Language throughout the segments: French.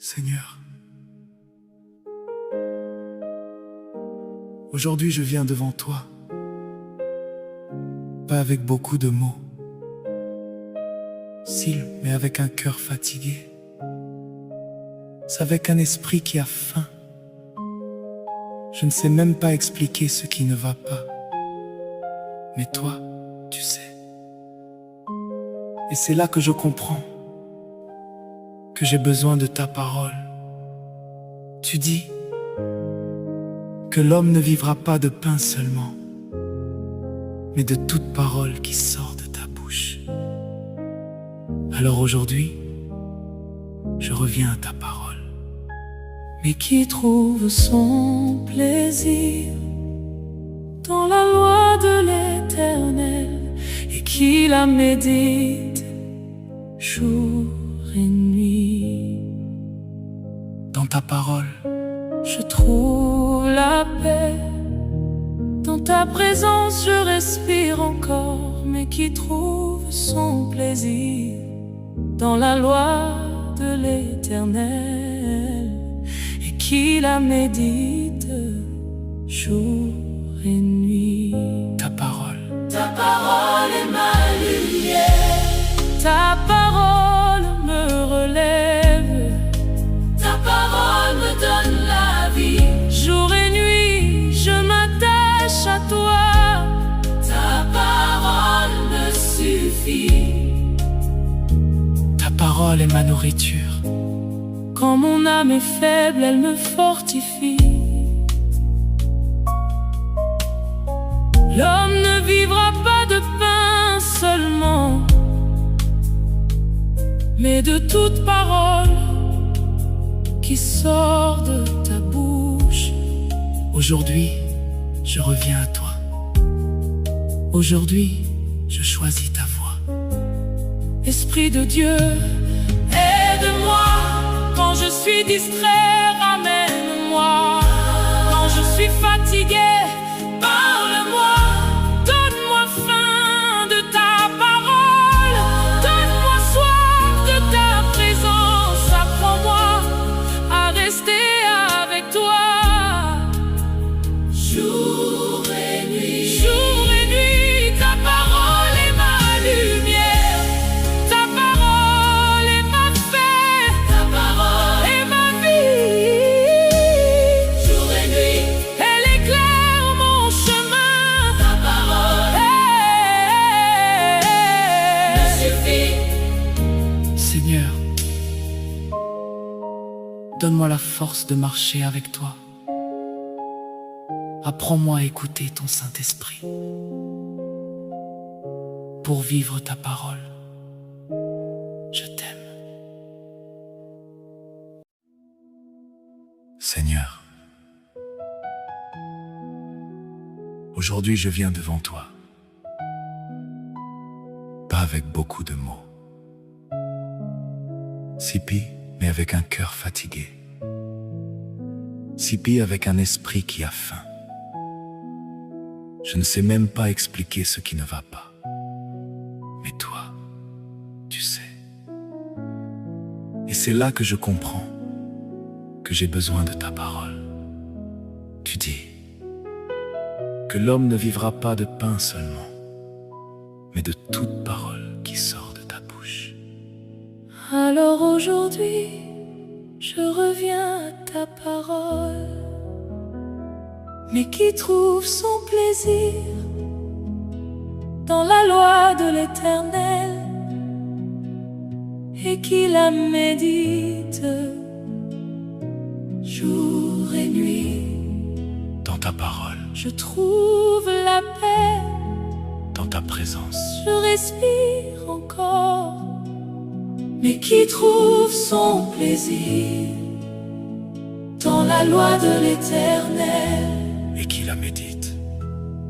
Seigneur, aujourd'hui je viens devant toi, pas avec beaucoup de mots, mais avec un cœur fatigué. C'est avec un esprit qui a faim. Je ne sais même pas expliquer ce qui ne va pas. Mais toi, tu sais. Et c'est là que je comprends que j'ai besoin de ta parole. Tu dis que l'homme ne vivra pas de pain seulement, mais de toute parole qui sort de ta bouche. Alors aujourd'hui, je reviens à ta parole. Mais qui trouve son plaisir dans la loi de l'Éternel et qui la médite jour et nuit. Dans ta parole, je trouve la paix. Dans ta présence, je respire encore. Mais qui trouve son plaisir dans la loi de l'Éternel et qui la médite jour et nuit. Ta parole est ma lumière. Ta parole me relève. Ta parole me donne la vie. Jour et nuit, je m'attache à toi. Ta parole me suffit. Ta parole est ma nourriture. Quand mon âme est faible, elle me fortifie. L'homme ne vivra pas de pain seulement, mais de toute parole qui sort de ta bouche. Aujourd'hui, je reviens à toi. Aujourd'hui, je choisis ta voix. Esprit de Dieu, aide-moi. Quand je suis distrait, ramène-moi. Quand je suis fatigué, parle-moi. Donne-moi faim de ta parole. Donne-moi soif de ta présence. Apprends-moi à rester avec toi. Jour et nuit, ta parole est ma lumière. Ta parole est ma paix. Ta parole est ma vie. Jour et nuit, elle éclaire mon chemin. Ta parole me suffit. Seigneur, donne-moi la force de marcher avec toi. Apprends-moi à écouter ton Saint-Esprit pour vivre ta parole. Je t'aime. Seigneur, aujourd'hui je viens devant toi, pas avec beaucoup de mots, mais avec un cœur fatigué, avec un esprit qui a faim. Je ne sais même pas expliquer ce qui ne va pas. Mais toi, tu sais. Et c'est là que je comprends que j'ai besoin de ta parole. Tu dis que l'homme ne vivra pas de pain seulement, mais de toute parole qui sort de ta bouche. Alors aujourd'hui, je reviens à ta parole. Mais qui trouve son plaisir dans la loi de l'Éternel et qui la médite jour et nuit. Dans ta parole, je trouve la paix. Dans ta présence, je respire encore. Mais qui trouve son plaisir dans la loi de l'Éternel et qui la médite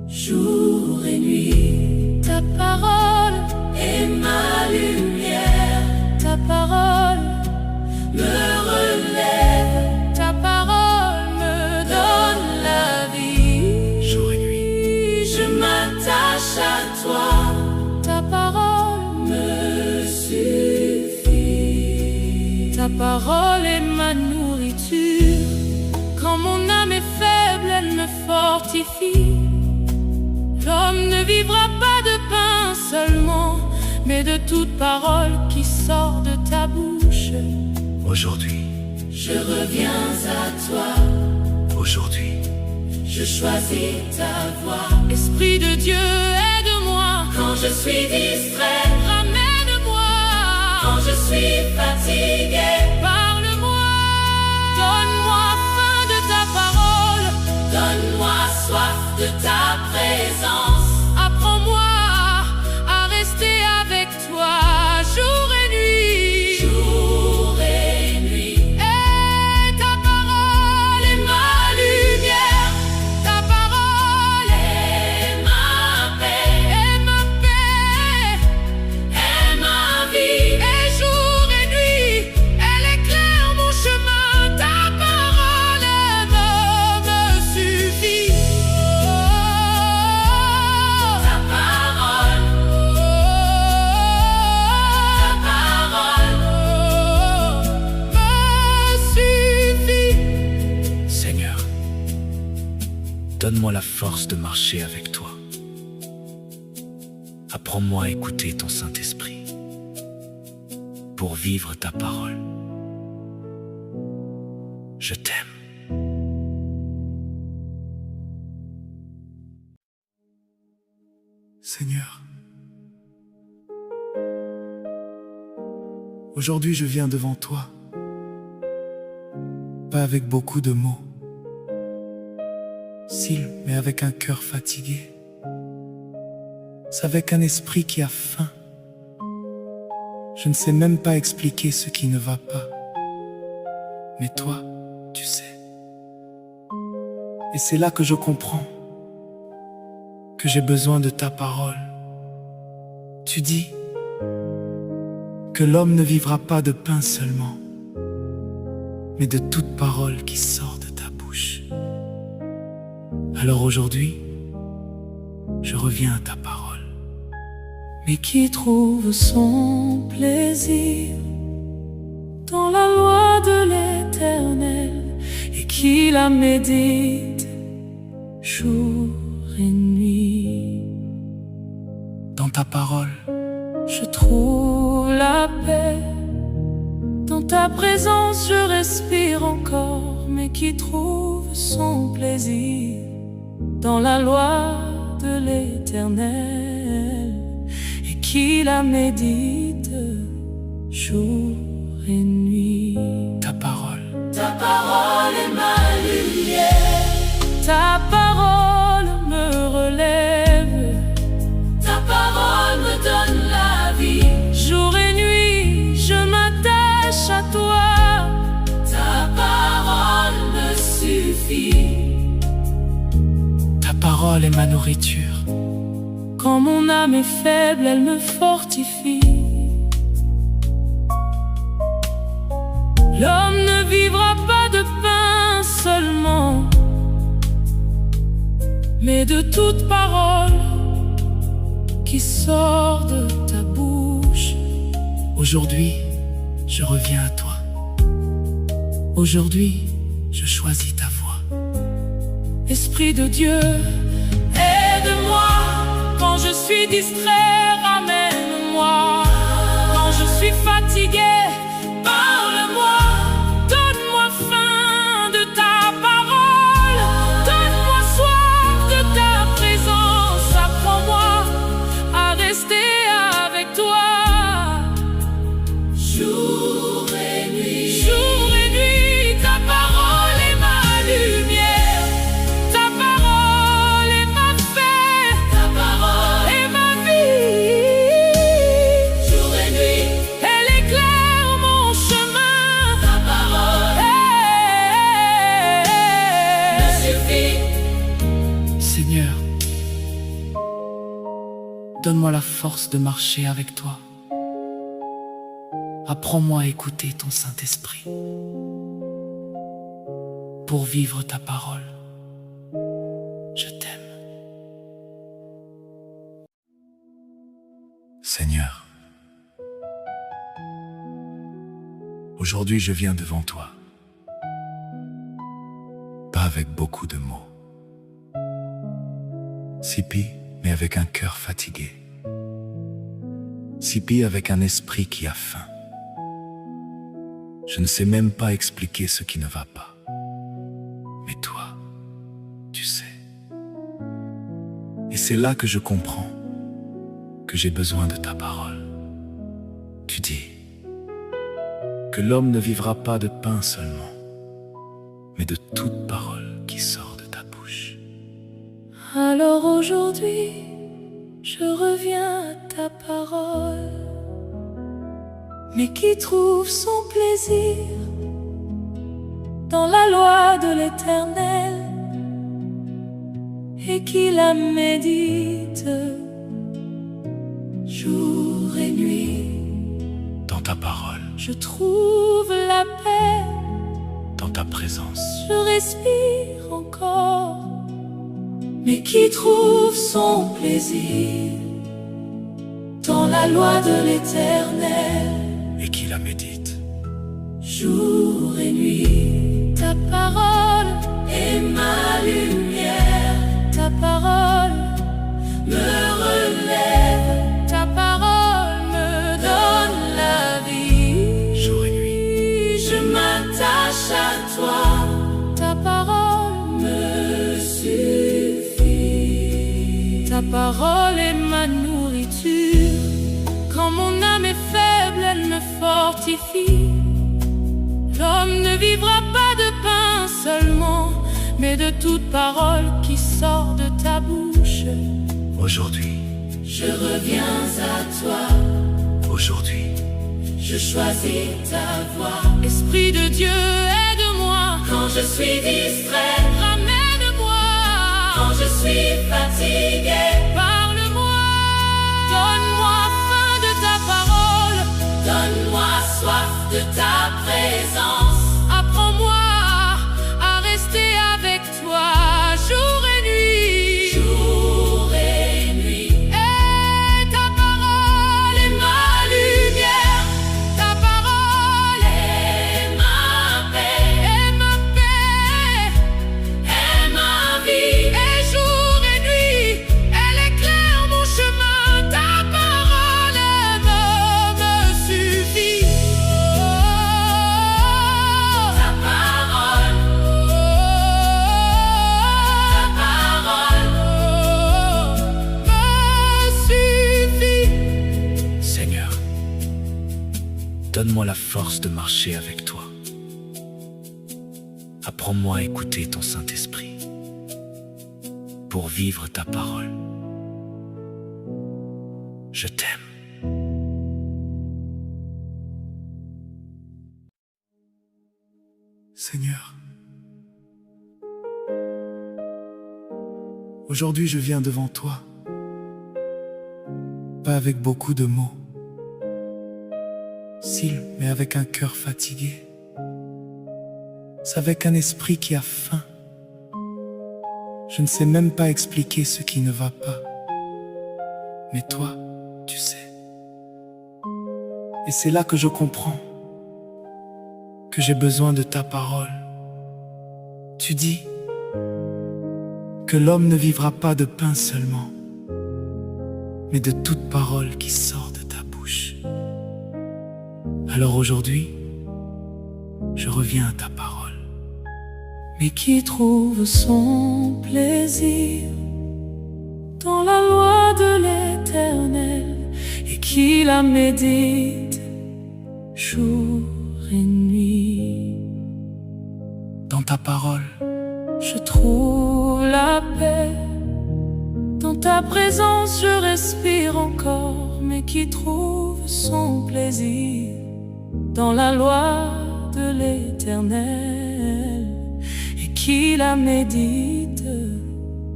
jour et nuit. Ta parole est ma lumière. Ta parole me relève. Ta parole me donne la vie. Jour et nuit, je m'attache à toi. Ta parole me suffit. Ta parole est ma nourriture. Quand mon âme est faible, elle me fortifie. L'homme ne vivra pas de pain seulement, mais de toute parole qui sort de ta bouche. Aujourd'hui, je reviens à toi. Aujourd'hui, je choisis ta voix. Esprit de Dieu, aide-moi. Quand je suis distrait, ramène-moi. Quand je suis fatigué, parle-moi. Donne-moi faim de ta parole. Donne-moi soif de ta présence. Apprends-moi à rester avec toi jour et nuit. Jour et nuit. Et ta parole est ma lumière. Ta parole est ma paix. Et ma paix est ma vie. Et jour et nuit, elle éclaire mon chemin. Ta parole me suffit. Ta parole me suffit. Seigneur, donne-moi la force de marcher avec toi. Apprends-moi à écouter ton Saint-Esprit pour vivre ta parole. Je t'aime. Seigneur, aujourd'hui je viens devant toi, pas avec beaucoup de mots, mais avec un cœur fatigué. C'est avec un esprit qui a faim. Je ne sais même pas expliquer ce qui ne va pas. Mais toi, tu sais. Et c'est là que je comprends que j'ai besoin de ta parole. Tu dis que l'homme ne vivra pas de pain seulement, mais de toute parole qui sort de ta bouche. Alors aujourd'hui, je reviens à ta parole. Mais qui trouve son plaisir dans la loi de l'Éternel et qui la médite jour et nuit. Dans ta parole, je trouve la paix. Dans ta présence, je respire encore. Mais qui trouve son plaisir dans la loi de l'Éternel et qui la médite jour et nuit. ta parole Est ma lumière. Ta parole me relève. Ta parole me donne la vie. Jour et nuit, je m'attache à toi. Ta parole me suffit. Ta parole est ma nourriture. Quand mon âme est faible, elle me fortifie. L'homme ne vivra pas de pain seulement, mais de toute parole qui sort de ta bouche. Aujourd'hui, je reviens à toi. Aujourd'hui, je choisis ta voix. Esprit de Dieu, aide-moi. Quand je suis distrait, ramène-moi. Quand je suis fatigué, parle-moi. Donne-moi faim de ta parole. Donne-moi soif de ta présence. Apprends-moi à rester avec toi jour et nuit. Jour et nuit, ta parole est ma lumière. Ta parole est ma paix. Ta parole est ma vie. Jour et nuit, elle éclaire mon chemin. Ta parole me suffit. Seigneur, donne-moi la force de marcher avec toi. Apprends-moi à écouter ton Saint-Esprit pour vivre ta parole. Je t'aime. Seigneur, Aujourd'hui je viens devant toi, pas avec beaucoup de mots, Sipi, mais avec un cœur fatigué, Sipi avec un esprit qui a faim. Je ne sais même pas expliquer ce qui ne va pas, mais toi, tu sais. Et c'est là que je comprends que j'ai besoin de ta parole. Tu dis que l'homme ne vivra pas de pain seulement, mais de toute parole qui sort de ta bouche. Alors aujourd'hui, je reviens à ta parole, mais qui trouve son plaisir dans la loi de l'Éternel et qui la médite jour et nuit. Dans ta parole, Je trouve la paix, dans ta présence, je respire encore, mais qui trouve son plaisir dans la loi de l'Éternel et qui la médite jour et nuit. Ta parole est ma lumière, ta parole me relève, ta parole me donne la vie. jour et nuit. Je m'attache à toi, ta parole me suffit. Ta parole est ma nourriture, quand mon âme est faible, elle me fortifie. L'homme ne vivra pas de pain seulement, mais de toute parole qui sort de ta bouche. Aujourd'hui, Je reviens à toi, aujourd'hui, je choisis ta voix. Esprit de Dieu, aide-moi quand je suis distrait. Ramène-moi quand je suis fatigué. Parle-moi, donne-moi faim de ta parole, donne-moi soif de ta présence. Apprends-moi à rester avec toi jour et nuit. Jour et nuit. Et ta parole est ma lumière, ta parole est ma paix, est ma vie. Et jour et nuit, elle éclaire mon chemin. Ta parole me suffit. Ta parole me suffit. Seigneur, donne-moi la force de marcher avec toi. Apprends-moi à écouter ton Saint-Esprit pour vivre ta parole. Je t'aime. Seigneur, aujourd'hui je viens devant toi, pas avec beaucoup de mots, mais avec un cœur fatigué. C'est avec un esprit qui a faim. Je ne sais même pas expliquer ce qui ne va pas, mais toi, tu sais. Et c'est là que je comprends que j'ai besoin de ta parole. Tu dis que l'homme ne vivra pas de pain seulement, mais de toute parole qui sort de ta bouche. Alors aujourd'hui, je reviens à ta parole, Mais qui trouve son plaisir dans la loi de l'Éternel et qui la médite jour et nuit. dans ta parole, Je trouve la paix, dans ta présence je respire encore, mais qui trouve son plaisir dans la loi de l'Éternel et qui la médite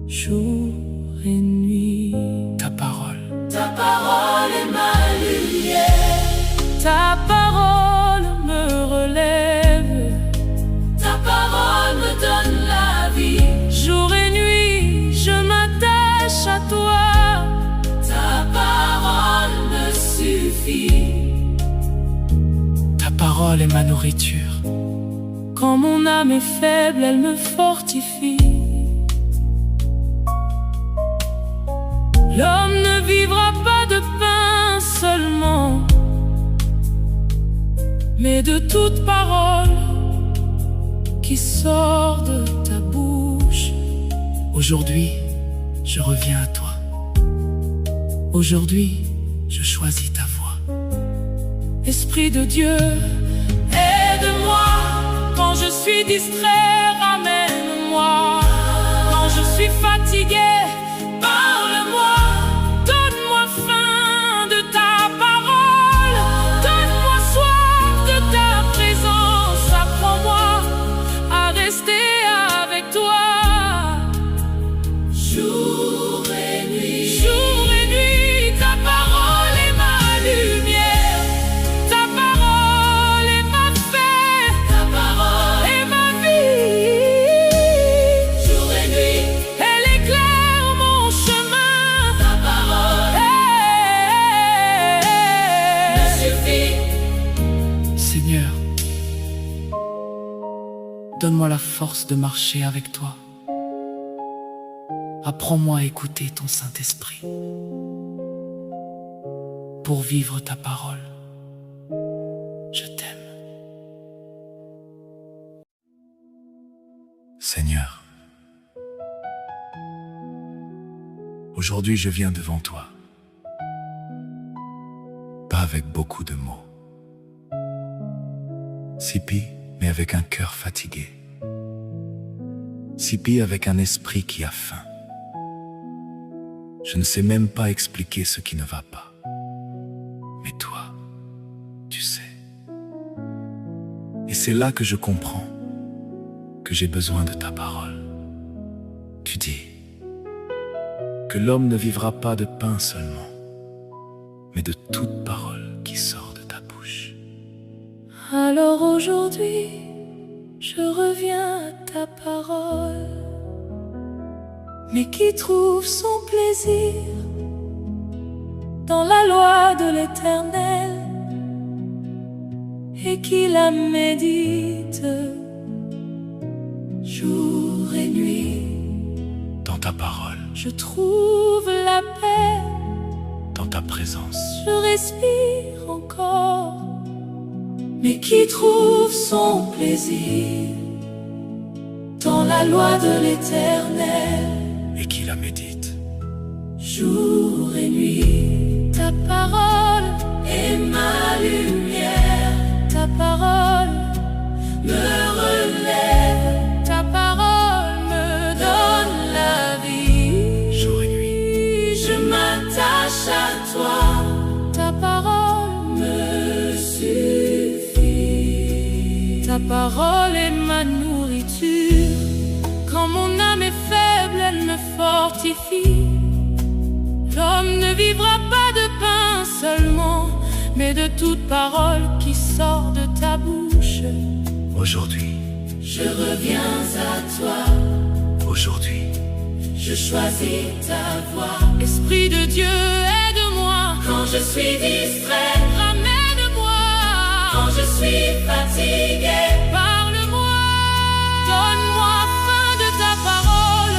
jour et nuit. ta parole, Ta parole est ma lumière, ta parole me relève, ta parole me donne la vie. Jour et nuit, je m'attache à toi, ta parole me suffit. ta parole parole est ma nourriture. Quand mon âme est faible, elle me fortifie. L'homme ne vivra pas de pain seulement, mais de toute parole qui sort de ta bouche. Aujourd'hui, je reviens à toi. Aujourd'hui, je choisis ta voix. Esprit de Dieu, aide-moi. Quand je suis distrait, ramène-moi. Quand je suis fatigué, parle-moi. Donne-moi faim de ta parole. Donne-moi soif de ta présence. Apprends-moi à rester avec toi. Jour et nuit, ta parole est ma lumière. Ta parole est ma paix. Ta parole est ma vie. Jour et nuit, elle éclaire mon chemin. Ta parole me suffit. Seigneur, donne-moi la force de marcher avec toi. Apprends-moi à écouter ton Saint-Esprit pour vivre ta parole. Je t'aime. Seigneur, aujourd'hui je viens devant toi, pas avec beaucoup de mots, Sipi, mais avec un cœur fatigué, Sipi avec un esprit qui a faim. Je ne sais même pas expliquer ce qui ne va pas. Mais toi, tu sais. Et c'est là que je comprends que j'ai besoin de ta parole. Tu dis que l'homme ne vivra pas de pain seulement, mais de toute parole qui sort de ta bouche. Alors aujourd'hui, je reviens à ta parole, mais qui trouve son plaisir dans la loi de l'Éternel et qui la médite jour et nuit. Dans ta parole, Je trouve la paix, dans ta présence, je respire encore, mais qui trouve son plaisir dans la loi de l'Éternel et qui la médite jour et nuit. Ta parole est ma lumière. Ta parole me relève. Ta parole me donne la vie. jour et nuit. Je m'attache à toi. Ta parole me suffit. Ta parole est ma nourriture. Quand mon âme est faible, elle me fortifie. L'homme ne vivra pas de pain seulement, mais de toute parole qui sort de ta bouche. Aujourd'hui, Je reviens à toi, aujourd'hui, je choisis ta voix. Esprit de Dieu, aide-moi. Quand je suis distrait, ramène-moi. Quand je suis fatigué, parle-moi. Donne-moi faim de ta parole.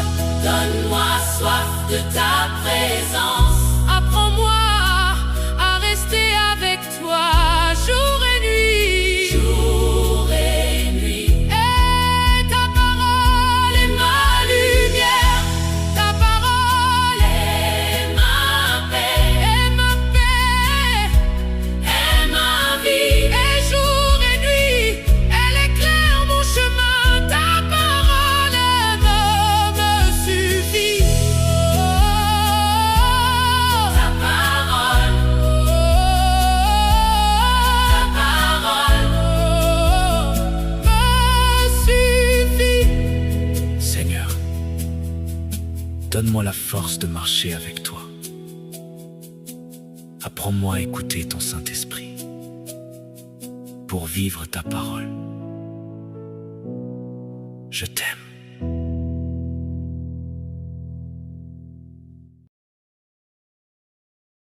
Donne-moi soif de ta présence. Apprends-moi à rester avec toi jour et nuit. Jour et nuit. Et ta parole est ma lumière. Ta parole est ma paix. Est ma paix. Est ma vie. Et jour et nuit, elle éclaire mon chemin. Ta parole me suffit. Ta parole me suffit. Seigneur, donne-moi la force de marcher avec toi. Apprends-moi à écouter ton Saint-Esprit pour vivre ta parole. Je t'aime.